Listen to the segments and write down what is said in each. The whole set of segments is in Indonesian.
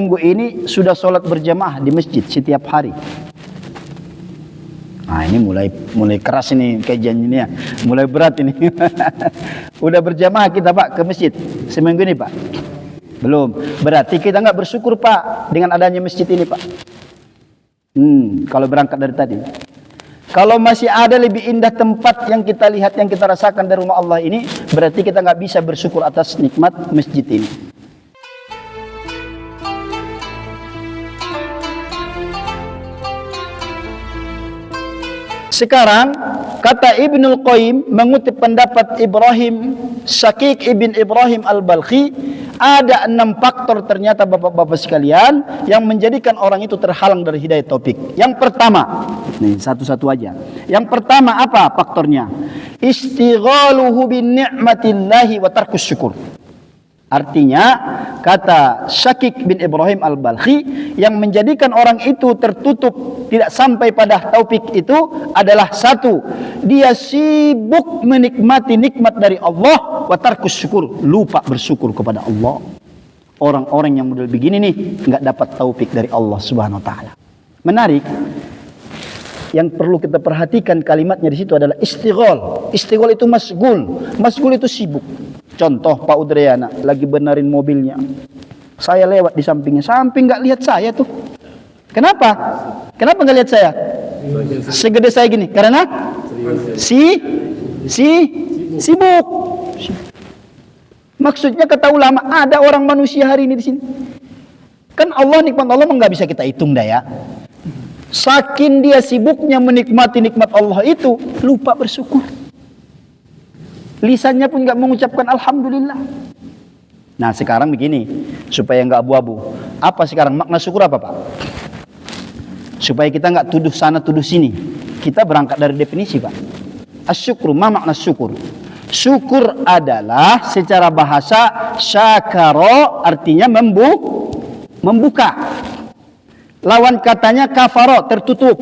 minggu ini sudah sholat berjamaah di masjid setiap hari. Nah, ini mulai keras ini kajiannya ya. Mulai berat ini. Udah berjamaah kita Pak ke masjid seminggu ini Pak? Belum. Berarti kita nggak bersyukur Pak dengan adanya masjid ini Pak. Kalau berangkat dari tadi. Kalau masih ada lebih indah tempat yang kita lihat, yang kita rasakan dari rumah Allah ini, berarti kita nggak bisa bersyukur atas nikmat masjid ini. Sekarang kata Ibnul Qayyim mengutip pendapat Ibrahim Syakik ibn Ibrahim al-Balkhi, ada 6 faktor ternyata bapak-bapak sekalian yang menjadikan orang itu terhalang dari hidayah taufik. Yang pertama, nih satu-satu aja. Yang pertama apa faktornya? Istighaluhu bin ni'matillahi wa tarkus syukur. Artinya kata Syakik bin Ibrahim al-Balkhi, yang menjadikan orang itu tertutup tidak sampai pada taufik itu adalah satu, dia sibuk menikmati nikmat dari Allah, wa tarkus syukur, lupa bersyukur kepada Allah. Orang-orang yang model begini nih enggak dapat taufik dari Allah Subhanahu wa taala. Menarik. Yang perlu kita perhatikan kalimatnya di situ adalah istighol. Istighol itu masgul. Masgul itu sibuk. Contoh Pak Udriana lagi benerin mobilnya. Saya lewat di sampingnya, samping nggak lihat saya tuh. Kenapa? Kenapa nggak lihat saya? Segede saya gini. Karena sibuk. Maksudnya kata ulama, ada orang manusia hari ini di sini. Kan Allah, nikmat Allah nggak bisa kita hitung dah ya. Saking dia sibuknya menikmati nikmat Allah itu, lupa bersyukur. Lisannya pun nggak mengucapkan alhamdulillah. Nah sekarang begini, supaya nggak abu-abu. Apa sekarang makna syukur apa Pak? Supaya kita nggak tuduh sana tuduh sini. Kita berangkat dari definisi Pak. Asyukru, ma makna syukur? Syukur adalah secara bahasa syakaro, artinya membuka. Lawan katanya kafaro, tertutup.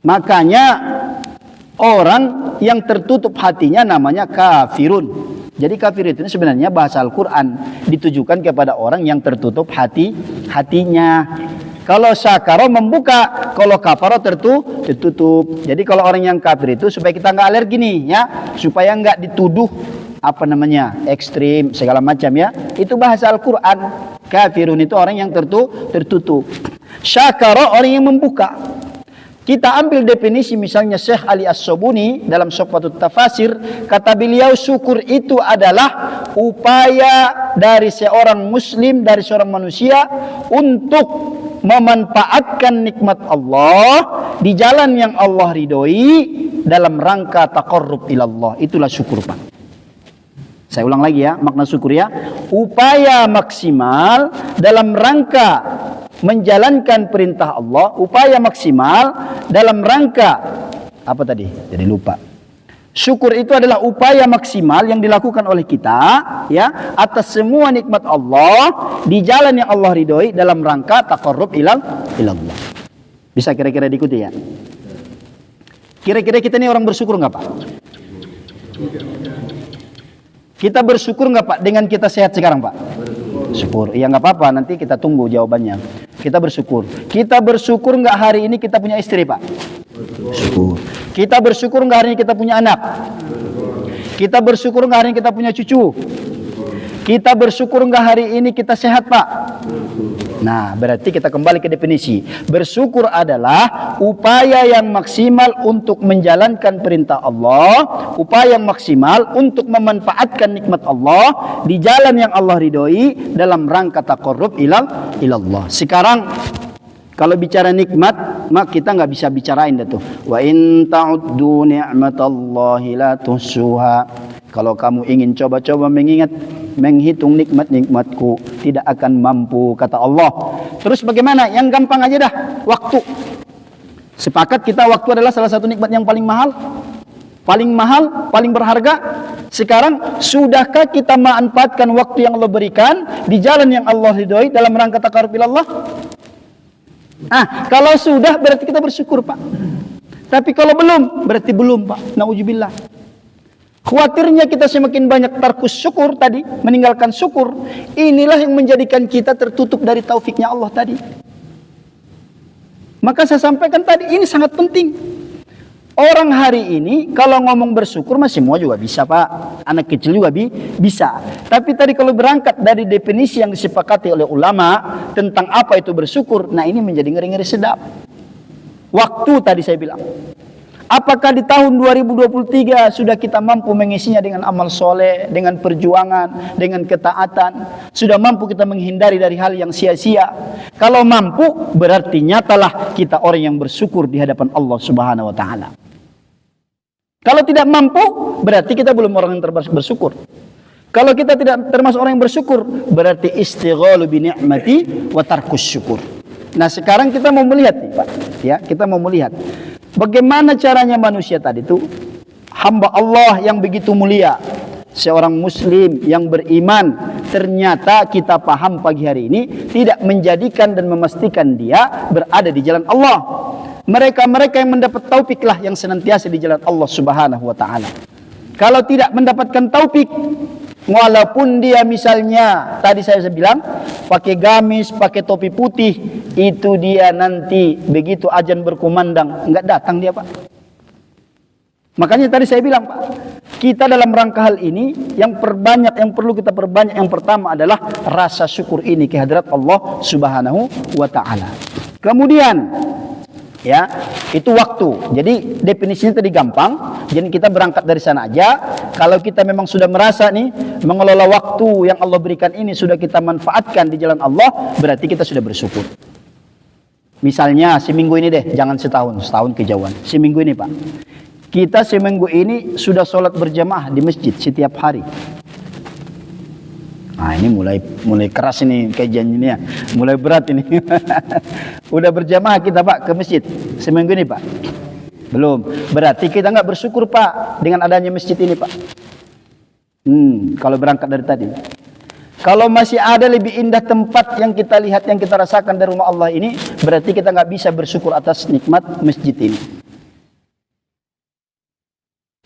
Makanya orang yang tertutup hatinya namanya kafirun. Jadi kafir itu sebenarnya bahasa Al-Quran ditujukan kepada orang yang tertutup hatinya. Kalau syakaro membuka, kalau kafaro tertutup. Jadi kalau orang yang kafir itu supaya kita nggak alergi nih ya, supaya nggak dituduh ekstrim segala macam ya. Itu bahasa Al-Quran. Kafirun itu orang yang tertutup. Syakara orang yang membuka. Kita ambil definisi misalnya Syekh Ali As-Sobuni dalam Sofwatut Tafasir, kata beliau syukur itu adalah upaya dari seorang muslim, dari seorang manusia untuk memanfaatkan nikmat Allah di jalan yang Allah ridhoi dalam rangka taqarrub ilallah. Itulah syukur Pak. Saya ulang lagi ya, makna syukur ya. Upaya maksimal dalam rangka menjalankan perintah Allah, upaya maksimal dalam rangka apa tadi? Jadi lupa. Syukur itu adalah upaya maksimal yang dilakukan oleh kita ya atas semua nikmat Allah di jalan yang Allah ridhoi dalam rangka taqarrub ilallah. Bisa kira-kira diikuti ya? Kira-kira kita ini orang bersyukur enggak, Pak? Kita bersyukur nggak Pak dengan kita sehat sekarang Pak? Syukur. Iya nggak apa-apa, nanti kita tunggu jawabannya. Kita bersyukur. Kita bersyukur nggak hari ini kita punya istri Pak? Syukur. Kita bersyukur nggak hari ini kita punya anak? Kita bersyukur nggak hari ini kita punya cucu? Kita bersyukur nggak hari ini kita sehat Pak? Nah berarti kita kembali ke definisi. Bersyukur adalah upaya yang maksimal untuk menjalankan perintah Allah, upaya yang maksimal untuk memanfaatkan nikmat Allah di jalan yang Allah ridhoi dalam rangka taqarrub ilallah. Sekarang kalau bicara nikmat, mak kita nggak bisa bicarain dah tuh. Wa in ta'uddu ni'matallahi la tuhsuha. Kalau kamu ingin coba-coba menghitung nikmat-nikmatku, tidak akan mampu, kata Allah. Terus bagaimana? Yang gampang aja dah, waktu. Sepakat kita waktu adalah salah satu nikmat yang paling mahal, paling berharga. Sekarang, sudahkah kita memanfaatkan waktu yang Allah berikan di jalan yang Allah ridhoi dalam rangka taqarrub ilallah? Kalau sudah berarti kita bersyukur Pak. Tapi kalau belum, berarti belum Pak. Nauzubillah. Khawatirnya kita semakin banyak tarkus syukur tadi, meninggalkan syukur. Inilah yang menjadikan kita tertutup dari taufiknya Allah tadi. Maka saya sampaikan tadi, ini sangat penting. Orang hari ini kalau ngomong bersyukur mah semua juga bisa, Pak. Anak kecil juga bisa. Tapi tadi kalau berangkat dari definisi yang disepakati oleh ulama tentang apa itu bersyukur, nah ini menjadi ngeri-ngeri sedap. Waktu tadi saya bilang, apakah di tahun 2023 sudah kita mampu mengisinya dengan amal soleh, dengan perjuangan, dengan ketaatan? Sudah mampu kita menghindari dari hal yang sia-sia? Kalau mampu, berarti nyatalah kita orang yang bersyukur di hadapan Allah Subhanahu wa Ta'ala. Kalau tidak mampu, berarti kita belum orang yang bersyukur. Kalau kita tidak termasuk orang yang bersyukur, berarti istighalu bi ni'mati wa tarkus syukur. Nah, sekarang kita mau melihat nih, Pak. Ya, kita mau melihat bagaimana caranya manusia tadi itu hamba Allah yang begitu mulia, seorang muslim yang beriman, ternyata kita paham pagi hari ini tidak menjadikan dan memastikan dia berada di jalan Allah. Mereka-mereka yang mendapat taufiklah yang senantiasa di jalan Allah Subhanahu wa Ta'ala. Kalau tidak mendapatkan taufik, walaupun dia misalnya tadi saya bilang pakai gamis, pakai topi putih, itu dia nanti begitu azan berkumandang enggak datang dia, Pak. Makanya tadi saya bilang, Pak, kita dalam rangka hal ini yang perlu kita perbanyak, yang pertama adalah rasa syukur ini kehadirat Allah Subhanahu wa Ta'ala. Kemudian ya, itu waktu. Jadi definisinya tadi gampang. Jadi kita berangkat dari sana aja. Kalau kita memang sudah merasa nih mengelola waktu yang Allah berikan ini sudah kita manfaatkan di jalan Allah, berarti kita sudah bersyukur. Misalnya seminggu ini deh, jangan setahun kejauhan. Seminggu ini, Pak, kita seminggu ini sudah sholat berjamaah di masjid setiap hari. Nah, ini mulai keras ini kajian ini ya, mulai berat ini. Udah berjamaah kita, Pak, ke masjid seminggu ini, Pak? Belum. Berarti kita nggak bersyukur, Pak, dengan adanya masjid ini, Pak. Kalau berangkat dari tadi, kalau masih ada lebih indah tempat yang kita lihat, yang kita rasakan dari rumah Allah ini, berarti kita nggak bisa bersyukur atas nikmat masjid ini.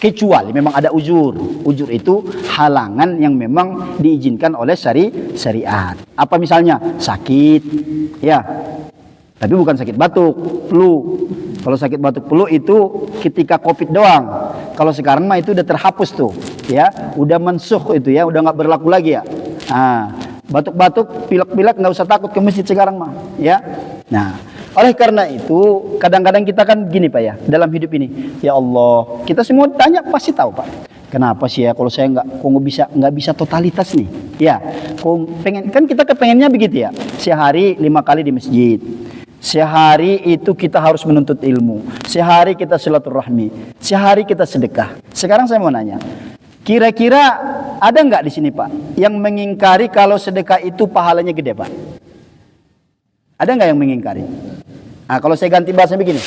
Kecuali memang ada ujur. Ujur itu halangan yang memang diizinkan oleh syariat. Apa misalnya? Sakit, ya. Tapi bukan sakit batuk, flu. Kalau sakit batuk flu itu ketika COVID doang. Kalau sekarang mah itu udah terhapus tuh, ya. Udah mensuh itu ya, udah nggak berlaku lagi ya. Nah, batuk-batuk, pilek-pilek nggak usah takut ke masjid sekarang mah, ya. Nah, oleh karena itu kadang-kadang kita kan gini, Pak, ya, dalam hidup ini, ya Allah, kita semua tanya pasti tahu, Pak, kenapa sih ya kalau saya nggak bisa totalitas nih, ya, kan kita kepengennya begitu ya, sehari 5 kali di masjid, sehari itu kita harus menuntut ilmu, sehari kita silaturahmi, sehari kita sedekah. Sekarang saya mau nanya, kira-kira ada nggak di sini, Pak, yang mengingkari kalau sedekah itu pahalanya gede, Pak? Ada nggak yang mengingkari? Nah, kalau saya ganti bahasa begini,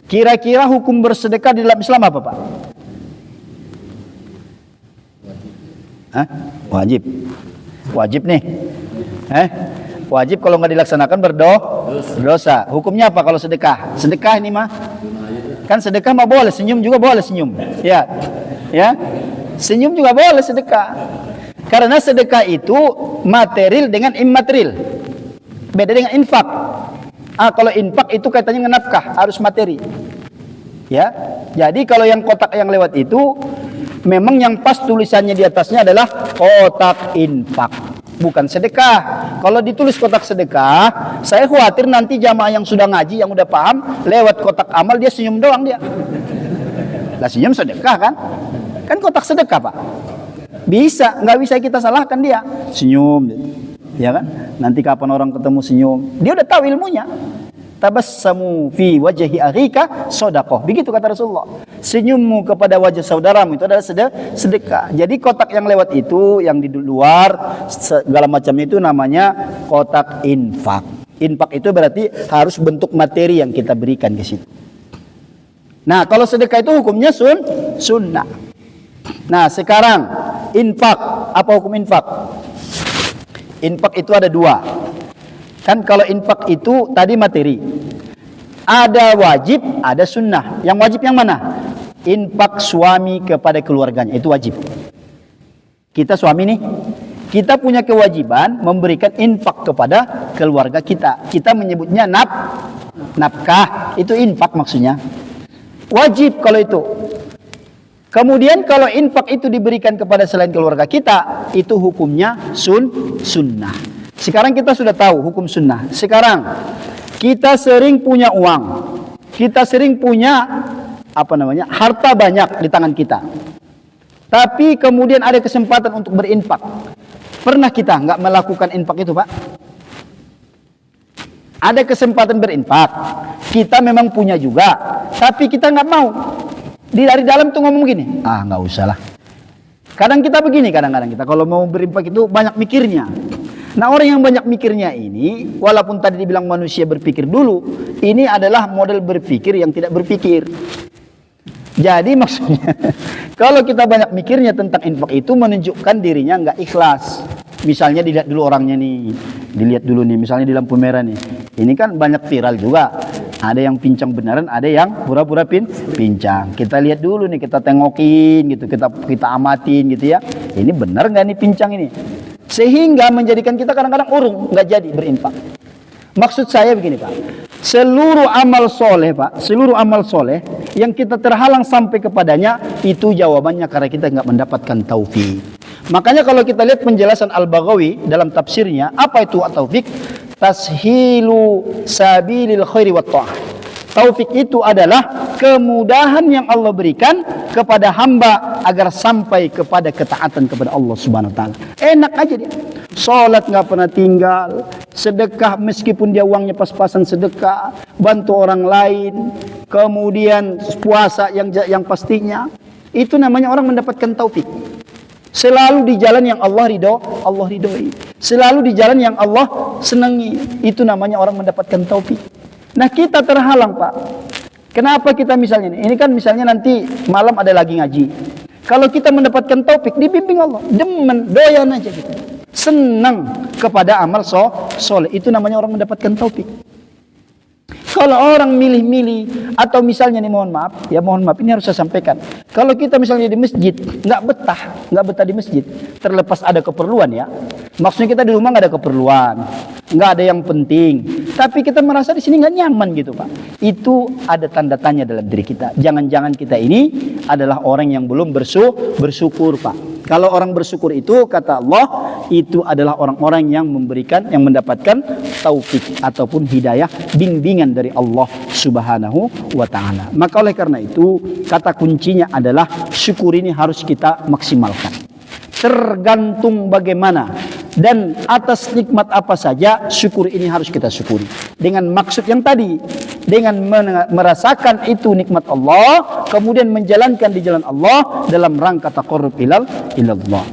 kira-kira hukum bersedekah di dalam Islam apa, Pak? Hah? Wajib nih. Wajib kalau nggak dilaksanakan berdosa. Hukumnya apa kalau sedekah? Sedekah ini mah, kan sedekah mah boleh, senyum juga boleh senyum. Ya, senyum juga boleh sedekah. Karena sedekah itu material dengan immaterial. Beda dengan infak. Kalau infak itu kaitannya dengan nafkah, harus materi. Ya. Jadi kalau yang kotak yang lewat itu memang yang pas tulisannya di atasnya adalah kotak infak, bukan sedekah. Kalau ditulis kotak sedekah, saya khawatir nanti jamaah yang sudah ngaji, yang udah paham, lewat kotak amal dia senyum doang dia. Lah senyum sedekah kan? Kan kotak sedekah, Pak. Nggak bisa kita salahkan dia. Senyum, ya kan? Nanti kapan orang ketemu senyum, dia udah tahu ilmunya. Tabassamu fi wajhi akhika shadaqah. Begitu kata Rasulullah. Senyummu kepada wajah saudaramu itu adalah sedekah. Jadi kotak yang lewat itu, yang di luar segala macam itu namanya kotak infak. Infak itu berarti harus bentuk materi yang kita berikan ke situ. Nah, kalau sedekah itu hukumnya sunnah. Nah, sekarang infak, apa hukum infak? Infak itu ada 2. Kan kalau infak itu tadi materi. Ada wajib, ada sunnah. Yang wajib yang mana? infak suami kepada keluarganya, itu wajib. Kita suami nih, kita punya kewajiban memberikan infak kepada keluarga kita. Kita menyebutnya nafkah, itu infak maksudnya. Wajib kalau itu. Kemudian kalau infak itu diberikan kepada selain keluarga kita, itu hukumnya sunnah. Sekarang kita sudah tahu hukum sunnah. Sekarang kita sering punya uang, kita sering punya harta banyak di tangan kita. Tapi kemudian ada kesempatan untuk berinfak. Pernah kita nggak melakukan infak itu, Pak? Ada kesempatan berinfak. Kita memang punya juga, tapi kita nggak mau. Dari dalam tuh ngomong gini, nggak usah lah. Kadang kita begini, kadang-kadang kita kalau mau berinfak itu banyak mikirnya. Nah, orang yang banyak mikirnya ini, walaupun tadi dibilang manusia berpikir dulu, ini adalah model berpikir yang tidak berpikir. Jadi maksudnya, kalau kita banyak mikirnya tentang infak itu menunjukkan dirinya nggak ikhlas. Misalnya dilihat dulu orangnya nih, dilihat dulu nih, misalnya di lampu merah nih. Ini kan banyak viral juga. Ada yang pincang beneran, ada yang pura-pura pincang. Kita lihat dulu nih, kita tengokin gitu, kita amatin gitu ya. Ini benar nggak nih pincang ini? Sehingga menjadikan kita kadang-kadang urung, nggak jadi berinfak. Maksud saya begini, Pak. Seluruh amal soleh, Pak, seluruh amal soleh yang kita terhalang sampai kepadanya, itu jawabannya karena kita nggak mendapatkan taufik. Makanya kalau kita lihat penjelasan Al-Baghawi dalam tafsirnya, apa itu taufik? Tashilu sabilil khairi wat ta'ah. Taufik itu adalah kemudahan yang Allah berikan kepada hamba agar sampai kepada ketaatan kepada Allah Subhanahu wa taala. Enak aja dia. Salat nggak pernah tinggal, sedekah meskipun dia uangnya pas-pasan sedekah, bantu orang lain, kemudian puasa yang pastinya. Itu namanya orang mendapatkan taufik. Selalu di jalan yang Allah ridhoi. Selalu di jalan yang Allah senangi. Itu namanya orang mendapatkan taufik. Nah, kita terhalang, Pak. Kenapa kita misalnya ini kan misalnya nanti malam ada lagi ngaji. Kalau kita mendapatkan taufik, dibimbing Allah, demen, doyan aja gitu. Senang kepada amal soleh. Itu namanya orang mendapatkan taufik. Kalau orang milih-milih atau misalnya nih mohon maaf ini harus saya sampaikan. Kalau kita misalnya di masjid nggak betah di masjid, terlepas ada keperluan ya. Maksudnya kita di rumah nggak ada keperluan, nggak ada yang penting, tapi kita merasa di sini nggak nyaman gitu, Pak. Itu ada tanda tanya dalam diri kita. Jangan-jangan kita ini adalah orang yang belum bersyukur, Pak. Kalau orang bersyukur itu kata Allah itu adalah orang-orang yang mendapatkan taufik ataupun hidayah, bimbingan dari Allah Subhanahu wa taala. Maka oleh karena itu kata kuncinya adalah syukur ini harus kita maksimalkan. Tergantung bagaimana dan atas nikmat apa saja syukur ini harus kita syukuri. Dengan maksud yang tadi, dengan merasakan itu nikmat Allah, kemudian menjalankan di jalan Allah dalam rangka taqarrub ilallah.